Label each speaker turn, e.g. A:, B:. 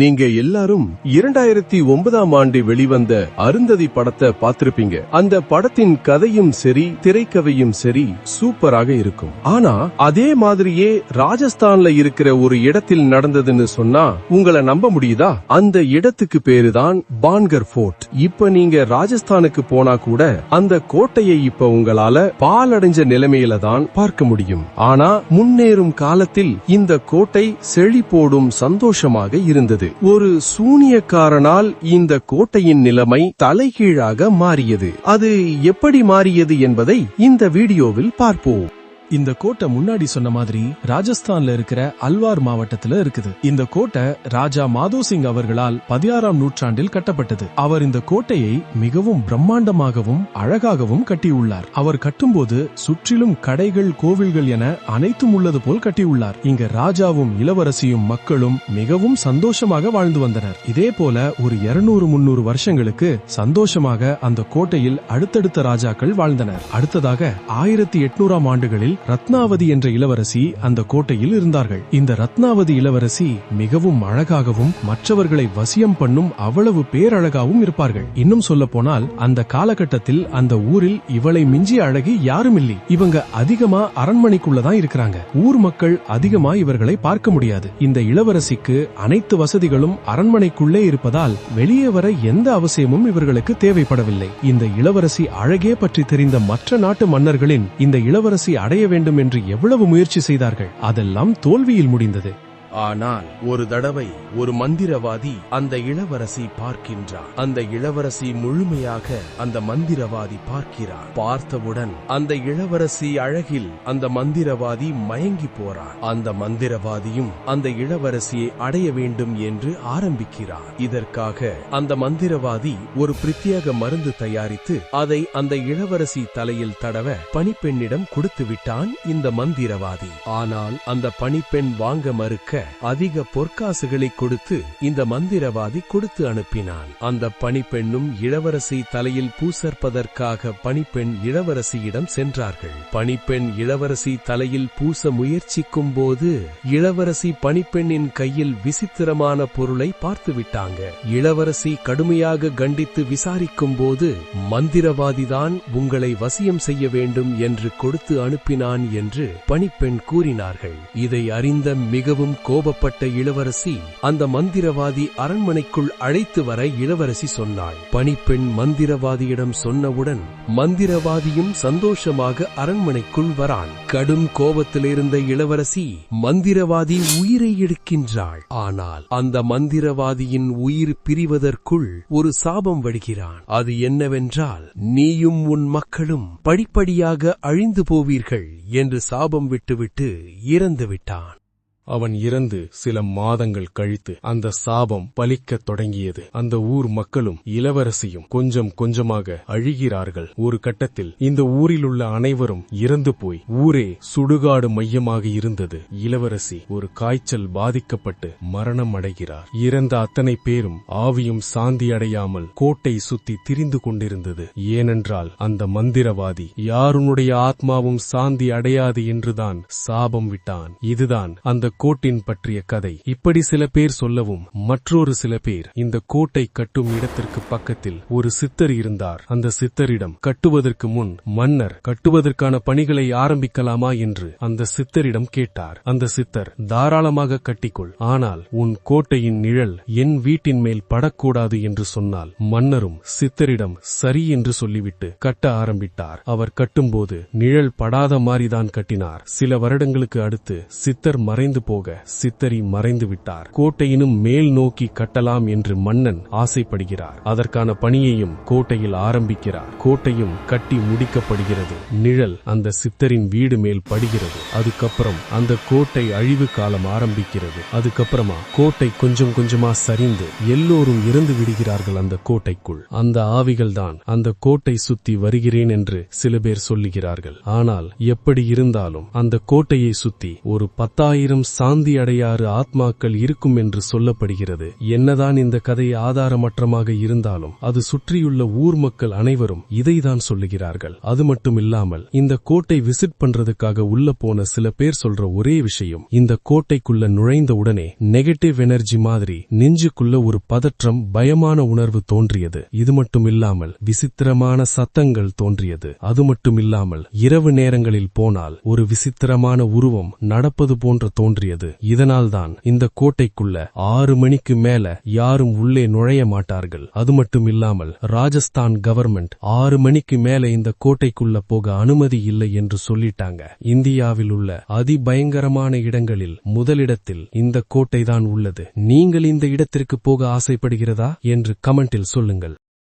A: நீங்க எல்லாரும் 2009ஆம் ஆண்டு வெளிவந்த அருந்ததி படத்தை பார்த்திருப்பீங்க. அந்த படத்தின் கதையும் சரி திரைக்கதையும் சரி சூப்பராக இருக்கும். ஆனா அதே மாதிரியே ராஜஸ்தான்ல இருக்கிற ஒரு இடத்தில் நடந்ததுன்னு சொன்னா உங்களை நம்ப முடியுதா? அந்த இடத்துக்கு பேருதான் பான்கர் ஃபோர்ட். இப்ப நீங்க ராஜஸ்தானுக்கு போனா கூட அந்த கோட்டையை இப்ப உங்களால பாலடைஞ்ச நிலைமையில தான் பார்க்க முடியும். ஆனா முன்னேறும் காலத்தில் இந்த கோட்டை செழிப்போடும் சந்தோஷமாக இருந்தது. ஒரு சூனியக்காரனால் இந்த கோட்டையின் நிலைமை தலைகீழாக மாறியது. அது எப்படி மாறியது என்பதை இந்த வீடியோவில் பார்ப்போம்.
B: இந்த கோட்டை முன்னாடி சொன்ன மாதிரி ராஜஸ்தான்ல இருக்கிற அல்வார் மாவட்டத்துல இருக்குது. இந்த கோட்டை ராஜா மாதோ சிங் அவர்களால் 16ஆம் நூற்றாண்டில் கட்டப்பட்டது. அவர் இந்த கோட்டையை மிகவும் பிரம்மாண்டமாகவும் அழகாகவும் கட்டியுள்ளார். அவர் கட்டும்போது சுற்றிலும் கடைகள் கோவில்கள் என அனைத்தும் உள்ளது போல் கட்டியுள்ளார். இங்க ராஜாவும் இளவரசியும் மக்களும் மிகவும் சந்தோஷமாக வாழ்ந்து வந்தனர். இதே போல ஒரு 200-300 வருஷங்களுக்கு சந்தோஷமாக அந்த கோட்டையில் அடுத்தடுத்த ராஜாக்கள் வாழ்ந்தனர். அடுத்ததாக 1800ஆம் ஆண்டுகளில் ரத்னாவதி என்ற இளவரசி அந்த கோட்டையில் இருந்தார்கள். இந்த ரத்னாவதி இளவரசி மிகவும் அழகாகவும் மற்றவர்களை வசியம் பண்ணும் அவ்வளவு பேரழகாவும் இருப்பார்கள். இன்னும் சொல்ல போனால் அந்த காலகட்டத்தில் அந்த ஊரில் இவளை மிஞ்சிய அழகி யாரும் இல்லை. இவங்க அதிகமா அரண்மனைக்குள்ளதான் இருக்கிறாங்க. ஊர் மக்கள் அதிகமா இவர்களை பார்க்க முடியாது. இந்த இளவரசிக்கு அனைத்து வசதிகளும் அரண்மனைக்குள்ளே இருப்பதால் வெளியே வர எந்த அவசியமும் இவர்களுக்கு தேவைப்படவில்லை. இந்த இளவரசி அழகே பற்றி தெரிந்த மற்ற நாட்டு மன்னர்களின் இந்த இளவரசி அடைய வேண்டும் என்று எவ்வளவு முயற்சி செய்தார்கள். அதெல்லாம் தோல்வியில் முடிந்தது.
A: ஆனால் ஒரு தடவை ஒரு மந்திரவாதி அந்த இளவரசி பார்க்கின்றார். அந்த இளவரசி முழுமையாக அந்த மந்திரவாதி பார்க்கிறார். பார்த்தவுடன் அந்த இளவரசி அழகில் அந்த மந்திரவாதி மயங்கி போறார். அந்த மந்திரவாதியும் அந்த இளவரசியை அடைய வேண்டும் என்று ஆரம்பிக்கிறார். இதற்காக அந்த மந்திரவாதி ஒரு பிரத்யேக மருந்து தயாரித்து அதை அந்த இளவரசி தலையில் தடவ பணிப்பெண்ணிடம் கொடுத்து விட்டான் இந்த மந்திரவாதி. ஆனால் அந்த பணிப்பெண் வாங்க மறுக்க அதிக பொற்காசுகளை கொடுத்து இந்த மந்திரவாதி கொடுத்து அனுப்பினான். அந்த பணிப்பெண்ணும் இளவரசி தலையில் பூசற்பதற்காக பணிப்பெண் இளவரசியிடம் சென்றார்கள். பணிப்பெண் இளவரசி தலையில் பூச முயற்சிக்கும் போது இளவரசி பணிப்பெண்ணின் கையில் விசித்திரமான பொருளை பார்த்து விட்டாங்க. இளவரசி கடுமையாக கண்டித்து விசாரிக்கும் போது மந்திரவாதிதான் உங்களை வசியம் செய்ய வேண்டும் என்று கொடுத்து அனுப்பினான் என்று பணிப்பெண் கூறினார்கள். இதை அறிந்த மிகவும் கோபப்பட்ட இளவரசி அந்த மந்திரவாதி அரண்மனைக்குள் அழைத்து வர இளவரசி சொன்னாள். பணிப்பெண் மந்திரவாதியிடம் சொன்னவுடன் மந்திரவாதியும் சந்தோஷமாக அரண்மனைக்குள் வரான். கடும் கோபத்தில் இருந்த இளவரசி மந்திரவாதி உயிரை எடுக்கின்றாள். ஆனால் அந்த மந்திரவாதியின் உயிர் பிரிவதற்குள் ஒரு சாபம் வடிகிறான். அது என்னவென்றால், நீயும் உன் மக்களும் படிப்படியாக அழிந்து போவீர்கள் என்று சாபம் விட்டுவிட்டு இறந்து விட்டான்.
C: அவன் இறந்து சில மாதங்கள் கழித்து அந்த சாபம் பலிக்கத் தொடங்கியது. அந்த ஊர் மக்களும் இளவரசியும் கொஞ்சம் கொஞ்சமாக அழிகிறார்கள். ஒரு கட்டத்தில் இந்த ஊரில் உள்ள அனைவரும் இறந்து போய் ஊரே சுடுகாடு மையமாக இருந்தது. இளவரசி ஒரு காய்ச்சல் பாதிக்கப்பட்டு மரணம் அடைகிறார். இறந்த அத்தனை பேரும் ஆவியும் சாந்தி அடையாமல் கோட்டை சுத்தி திரிந்து கொண்டிருந்தது. ஏனென்றால் அந்த மந்திரவாதி யாருடைய ஆத்மாவும் சாந்தி அடையாது என்றுதான் சாபம் விட்டான். இதுதான் அந்த கோட்டின் பற்றிய கதை. இப்படி சில பேர் சொல்லவும் மற்றொரு சில பேர் இந்த கோட்டை கட்டும் இடத்திற்கு பக்கத்தில் ஒரு சித்தர் இருந்தார். அந்த சித்தரிடம் கட்டுவதற்கு முன் மன்னர் கட்டுவதற்கான பணிகளை ஆரம்பிக்கலாமா என்று அந்த சித்தரிடம் கேட்டார். அந்த சித்தர், தாராளமாக கட்டிக்கொள், ஆனால் உன் கோட்டையின் நிழல் என் வீட்டின் மேல் படக்கூடாது என்று சொன்னால் மன்னரும் சித்தரிடம் சரி என்று சொல்லிவிட்டு கட்ட ஆரம்பித்தார். அவர் கட்டும்போது நிழல் படாத மாதிரிதான் கட்டினார். சில வருடங்களுக்கு அடுத்து சித்தர் மறைந்து போக சித்தரி மறைந்து விட்டார். கோட்டையினும் மேல் நோக்கி கட்டலாம் என்று மன்னன் ஆசைப்படுகிறார். அதற்கான பணியையும் கோட்டையில் ஆரம்பிக்கிறார். கோட்டையும் கட்டி முடிக்கப்படுகிறது. நிழல் அந்த சித்தரின் வீடு மேல் படுகிறது. அதுக்கப்புறம் அந்த கோட்டை அழிவு காலம் ஆரம்பிக்கிறது. அதுக்கப்புறமா கோட்டை கொஞ்சம் கொஞ்சமா சரிந்து எல்லோரும் இறந்து விடுகிறார்கள் அந்த கோட்டைக்குள். அந்த ஆவிகள் தான் அந்த கோட்டை சுத்தி வருகிறேன் என்று சில பேர் சொல்லுகிறார்கள். ஆனால் எப்படி இருந்தாலும் அந்த கோட்டையை சுத்தி ஒரு 10,000 சாந்தி அடையாறு ஆத்மாக்கள் இருக்கும் என்று சொல்லப்படுகிறது. என்னதான் இந்த கதை ஆதாரமற்றமாக இருந்தாலும் அது சுற்றியுள்ள ஊர் மக்கள் அனைவரும் இதைதான் சொல்லுகிறார்கள். அது மட்டுமில்லாமல் இந்த கோட்டை விசிட் பண்றதுக்காக உள்ள போன சில பேர் சொல்ற ஒரே விஷயம், இந்த கோட்டைக்குள்ள நுழைந்த உடனே நெகட்டிவ் எனர்ஜி மாதிரி நெஞ்சுக்குள்ள ஒரு பதற்றம், பயமான உணர்வு தோன்றியது. இது மட்டுமில்லாமல் விசித்திரமான சத்தங்கள் தோன்றியது. அது மட்டுமில்லாமல் இரவு நேரங்களில் போனால் ஒரு விசித்திரமான உருவம் நடப்பது போன்ற தோன்றியது. இதனால்தான் இந்த கோட்டைக்குள்ள 6 மணிக்கு மேல யாரும் உள்ளே நுழைய மாட்டார்கள். அது மட்டுமில்லாமல் ராஜஸ்தான் கவர்மெண்ட் 6 மணிக்கு மேல இந்த கோட்டைக்குள்ள போக அனுமதி இல்லை என்று சொல்லிட்டாங்க. இந்தியாவில் உள்ள அதிபயங்கரமான இடங்களில் முதலிடத்தில் இந்த கோட்டைதான் உள்ளது. நீங்கள் இந்த இடத்திற்கு போக ஆசைப்படுகிறதா என்று கமெண்டில் சொல்லுங்கள்.